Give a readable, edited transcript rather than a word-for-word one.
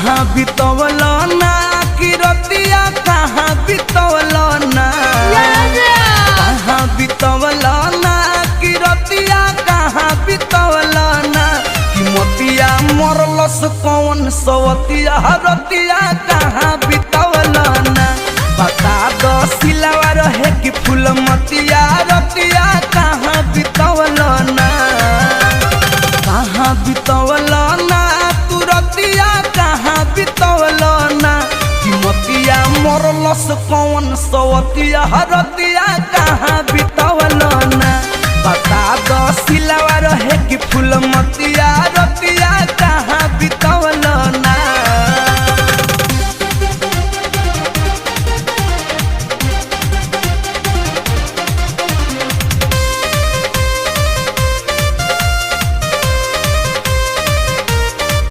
कहाँ बितवल ना कि रतिया कहाँ बितवल ना कहाँ बितवल ना कि रतिया कहाँ बितवल ना कि मोतिया मरलस कौन सवतिया रतिया कहाँ बितवल ना बता दो सिलावा रहे कि फूल मतिया रतिया कहाँ बितवल ना कहाँ बितवल ना तू रतिया कहाँ बितवल ना कि मोतिया मरलस कौन सवतिया रतिया कहाँ